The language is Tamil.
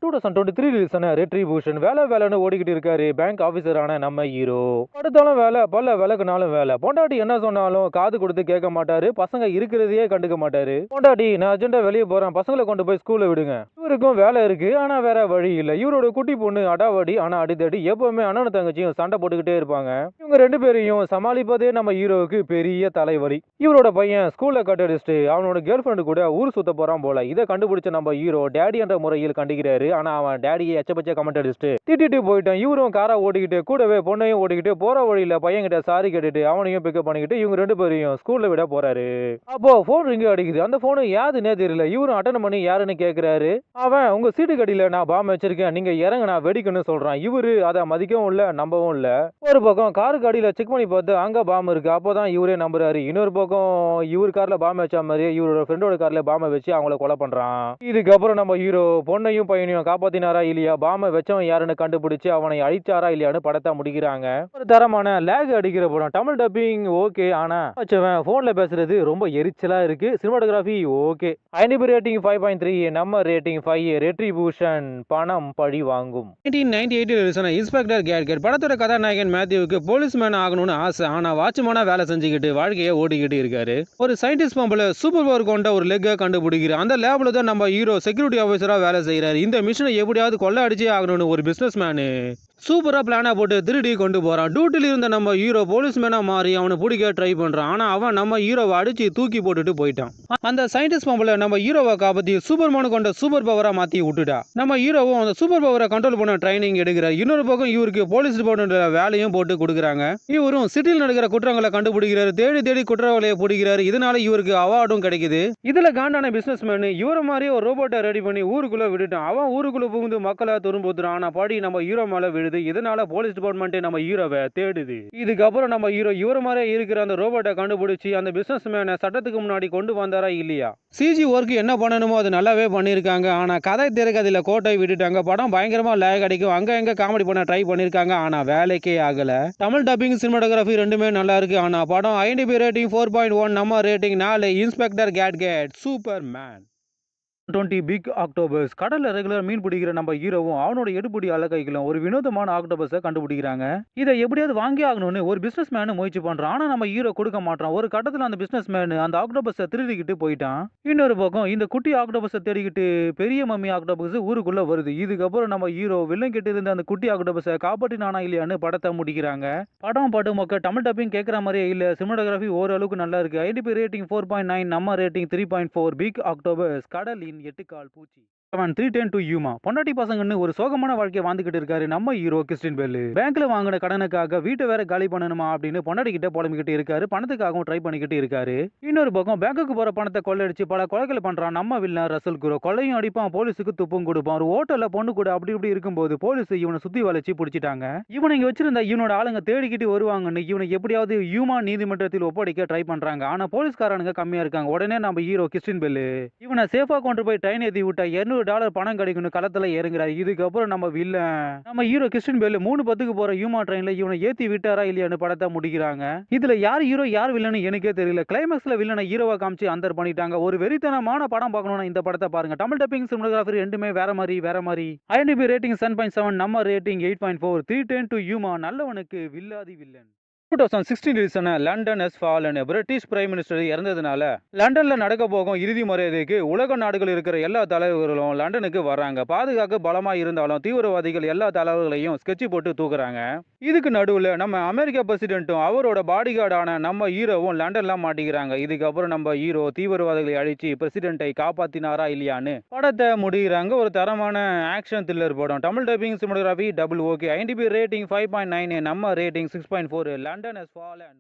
2023 ரிலீஸான ரெட்ரிபியூஷன் வேலை வேலைன்னு ஓடிக்கிட்டு இருக்காரு பேங்க் ஆபீசரான நம்ம ஹீரோ. படுத்தாலும் வேலை, பல்ல விளக்குனாலும் வேலை. பொண்டாட்டி என்ன சொன்னாலும் காது கொடுத்து கேட்க மாட்டாரு. பசங்க இருக்கிறதையே கண்டுக்க மாட்டாரு. பொண்டாட்டி நான் அர்ஜென்ட்டா வெளியே போறேன், பசங்களை கொண்டு போய் ஸ்கூல்ல விடுங்க. இவருக்கும் வேலை இருக்கு, ஆனா வேற வழி இல்ல. இவரோட குட்டி பொண்ணு அடாவடி, ஆனா அடிதடி. எப்பவுமே அண்ணனும் தங்கச்சியும் சண்டை போட்டுக்கிட்டே இருப்பாங்க. இவங்க ரெண்டு பேரையும் சமாளிப்பதே நம்ம ஹீரோவுக்கு பெரிய தலைவலி. இவரோட பையன் ஸ்கூல்ல கட் அடிச்சுட்டு அவனோட கேர்ள் ஃபிரெண்டு கூட ஊர் சுத்த போறான் போல. இதை கண்டுபிடிச்ச நம்ம ஹீரோ டேடி என்ற முறையில் கண்டிக்கிறாரு. ஆனா அவன் டேடியை எச்சபச்ச கமெண்ட் அடிச்சுட்டு திட்டிட்டு போயிட்டான். இவரும் காரை ஓடிக்கிட்டு கூடவே பொண்ணையும் ஓடிக்கிட்டு போற வழியில பையன் கிட்ட சாரி கேட்டுட்டு அவனையும் பிக்கப் பண்ணிக்கிட்டு இவங்க ரெண்டு பேரையும் ஸ்கூல்ல விட போறாரு. அப்போ போன் ரிங்க அடிக்குது. அந்த போனு யாருன்னே தெரியல. இவரும் அட்டன் பண்ணி யாருன்னு கேக்குறாரு. அவன் உங்க சீட்டு கடியில நான் பாம் வச்சிருக்கேன், நீங்க இறங்க நான் வெடிக்கணும்னு சொல்றான். இவரு அதை மதிக்கவும் இல்ல நம்பவும் இல்ல. ஒரு பக்கம் காருக்கு அடியில செக் பண்ணி பார்த்து அங்க பாம் இருக்கு. அப்போதான் இவரே நம்புறாரு. இன்னொரு பக்கம் இவர் கார்ல பாம் வச்ச மாதிரி இவரோட ஃப்ரெண்டோட கார்ல பாம வச்சு அவங்கள கொலை பண்றான். இதுக்கப்புறம் நம்ம ஹீரோ பொண்ணையும் பையனையும் காப்பாத்தினாரா இல்லையா, பாம வச்சவன் யாருன்னு கண்டுபிடிச்சு அவனை அழிச்சாரா இல்லையான்னு படத்தை முடிக்கிறாங்க. ஒரு தரமான லேக் அடிக்கிற படம். தமிழ் டப்பிங் ஓகே, ஆனா வச்சவன் போன்ல பேசுறது ரொம்ப எரிச்சலா இருக்கு. Cinematography okay. ஐஎன்டிபி ரேட்டிங் 5.3, நம்ம ரேட்டிங் 5. ரெட்ரிபியூஷன் பணம் பழி வாங்கும். 1998 ரிலீஸான இன்ஸ்பெக்டர் கேட்கெட் படத்தோட கதாநாயகன் மேத்யூவுக்கு போலீஸ்மேன் ஆகணும்னு ஆசை. ஆனா வாட்ச்மேனா வேலை செஞ்சுக்கிட்டு வாழ்க்கையை ஓடிக்கிட்டு இருக்காரு. ஒரு சயின்டிஸ்ட் பம்புல சூப்பர் பவர் கொண்ட ஒரு லெக்கை கண்டுபிடிக்கிறார். அந்த லேப்ல தான் நம்ம ஹீரோ செக்யூரிட்டி ஆஃபீஸரா வேலை செய்யறாரு. இந்த மிஷனை எப்படியாவது கொள்ள அடிச்சே ஆகணும்னு ஒரு பிசினஸ் மேனு சூப்பரா பிளானா போட்டு திருடி கொண்டு போறான். டியூட்டில இருந்த நம்ம ஹீரோ போலீஸ்மேனா மாறி அவனை பிடிக்க ட்ரை பண்றான். ஆனா அவன் நம்ம ஹீரோவை அடிச்சு தூக்கி போட்டுட்டு போயிட்டான். அந்த சயின்டிஸ்ட் பம்புல நம்ம ஹீரோவை காப்பாத்தி சூப்பர்மேனு கொண்ட சூப்பர் பவரா மாத்தி விட்டுட்டா. நம்ம ஹீரோவும் அந்த சூப்பர் பவரை கண்ட்ரோல் பண்ண ட்ரைனிங் எடுக்கிறார். இன்னொரு பக்கம் இவருக்கு போலீஸ் டிபார்ட்மெண்ட்ல வேலையும் போட்டு கொடுக்குறாங்க. இவரும் சிட்டியில் நடக்கிற குற்றங்களை கண்டுபிடிக்கிறாரு. தேடி தேடி குற்றவாளியை பிடிக்கிறாரு. இதனால இவருக்கு அவார்டும் கிடைக்குது. இதுல காண்டான பிசினஸ் மேன் இவரை மாதிரி ஒரு ரோபோட்டை ரெடி பண்ணி ஊருக்குள்ள விட்டுட்டான். அவன் ஊருக்குள்ள புகுந்து மக்களை துரும்புத்துறான். ஆனா படி நம்ம ஹீரோ மேல விழுது. இதனால போலீஸ் டிபார்ட்மெண்ட் நம்ம ஹீரோவை தேடுது. இதுக்கப்புறம் நம்ம ஹீரோ இவர மாதிரி இருக்கிற அந்த ரோபோட்டை கண்டுபிடிச்சு அந்த பிசினஸ் மேனை சட்டத்துக்கு முன்னாடி கொண்டு வந்தாரா இல்லையா. சிஜி ஒர்க் என்ன பண்ணணுமோ அது நல்லாவே பண்ணிருக்காங்க. ஆனா கதை திரைக்கதையில கோட்டை விட்டுட்டாங்க. படம் பயங்கரமா லேக் அடிக்கும். அங்க எங்க காமெடி பண்ண ட்ரை பண்ணிருக்காங்க. ஆனா வேலைக்கே ஆகல. தமிழ் டப்பிங் சினிமாட்டோகிராஃபி ரெண்டுமே நல்லா இருக்கு. ஆனா படம் ஐஎன்டிபி ரேட்டிங் 4.1, நம்ம rating 4. Inspector gadget superman. 20 big octopus. கடல்ல ரெகுலர் மீன் பிடிக்கிற நம்ம ஹீரோவும் அவனோட எடுபடி அலகைகளும் ஒரு வினோதமான ஆக்டோபஸை கண்டுபிடிக்கிறாங்க. இதை எப்படியாவது வாங்கி ஆகணும்னு ஒரு பிசினஸ் மேனு முயற்சி பண்றான். ஆனா நம்ம ஹீரோ கொடுக்க மாட்டான். ஒரு கட்டத்துல அந்த பிசினஸ் மேனு அந்த ஆக்டோபஸை திருடிக்கிட்டு போயிட்டான். இன்னொரு பக்கம் இந்த குட்டி ஆக்டோபஸை தேடிக்கிட்டு பெரிய மம்மி ஆக்டோபஸ் ஊருக்குள்ள வருது. இதுக்கப்புறம் நம்ம ஹீரோ வில்லன் கிட்ட இருந்த அந்த குட்டி ஆக்டோபஸை காப்பாற்றினானா இல்லையான்னு படத்தை முடிக்கிறாங்க. படம் பாட்டு மொக்க. தமிழ் டப்பிங் கேட்கற மாதிரியே இல்ல. சினிமாட்டோகிராஃபி ஓரளவுக்கு நல்லா இருக்கு. ஐஎன்டிபி ரேட்டிங் 4.9, நம்ம ரேட்டிங் 3.4. பிக் ஆக்டோபஸ் கடலின் 8 கால் பூச்சி. 310 to யூமா. பொண்டாட்டி பசங்கன்னு ஒரு சோகமான வாழ்க்கையை வாழ்ந்துகிட்டு இருக்காரு நம்ம ஹீரோ கிறிஸ்டின் பெல். பேங்க்ல வாங்கின கடனுக்காக வீட்டை வேற காலி பண்ணணுமா அப்படின்னு பொண்டாட்டி கிட்ட புலம்பிக்கிட்டு இருக்காரு. பணத்துக்காகவும் ட்ரை பண்ணிக்கிட்டு இருக்காரு. இன்னொரு பக்கம் பேங்குக்கு போற பணத்தை கொள்ளடிச்சு பல கொலைகள் பண்றான் நம்ம வில்லன் ரசல் குரோ. கொலையும் அடிப்பான், போலீஸுக்கு துப்பும் கொடுப்பான். ஒரு ஹோட்டல்ல பொண்ணு கூட அப்படி இப்படி இருக்கும்போது போலீஸ் இவனை சுத்தி வளைச்சு பிடிச்சிட்டாங்க. இவனை இங்க வச்சிருந்த இவனோட ஆளுங்க தேடிக்கிட்டு வருவாங்கன்னு இவனை எப்படியாவது யூமா நீதிமன்றத்தில் ஒப்படைக்க ட்ரை பண்றாங்க. ஆனா போலீஸ்காரனுங்க கம்மியா இருக்காங்க. உடனே நம்ம ஹீரோ கிறிஸ்டின் பெல் இவனை சேஃபா கொண்டு போய் ட்ரெயின் ஏத்தி விட்டா $200 பணம் கிடைக்கணும் களத்துல இறங்குறாரு. இதுக்கப்புறம் நம்ம ஹீரோ கிறிஸ்டின் பெல் 3:10 போற யூமா ட்ரெயின்ல இவனை ஏத்தி விட்டாரா இல்லையான்னு படத்தை முடிக்கிறாங்க. இதுல யார் ஹீரோ யார் வில்லன்னு எனக்கே தெரியல. கிளைமேக்ஸ்ல வில்லனை ஹீரோவா காமிச்சு அந்தர் பண்ணிட்டாங்க. ஒரு வெறித்தனமான படம் பார்க்கணும்னா இந்த படத்தை பாருங்க. தமிழ் டப்பிங் சினிமாட்டோகிராஃபி ரெண்டுமே வேற மாதிரி. ஐஎன்டிபி ரேட்டிங் 7.7, நம்ம ரேட்டிங் 8.4. 310 to யூமா நல்லவனுக்கு வில்லாதி வில்லன். 2016 ரிலீஸான London has fallen. British prime minister இறந்ததுனால லண்டன்ல நடக்க போகும் இறுதி மரியாதைக்கு உலக நாடுகள் இருக்கிற எல்லா தலைவர்களும் லண்டனுக்கு வர்றாங்க. பாதுகாக்க பலமா இருந்தாலும் தீவிரவாதிகள் எல்லா தலைவர்களையும் ஸ்கெட்ச் போட்டு தூக்குறாங்க. இதுக்கு நடுவுல நம்ம அமெரிக்கா பிரசிடென்ட்டும் அவரோட பாடிகார்டான நம்ம ஹீரோவும் லண்டன்ல மாட்டிக்கிறாங்க. இதுக்கப்புறம் நம்ம ஹீரோ தீவிரவாதிகளை அழிச்சு பிரசிடென்ட்டை காப்பாத்தினாரா இல்லையான்னு படத்தை முடிகிறாங்க. ஒரு தரமான ஆக்ஷன் த்ரில்லர் படம். Tamil dubbing cinematography double okay. IMDb rating 5.9, நம்ம ரேட்டிங் 6.4. London has fallen.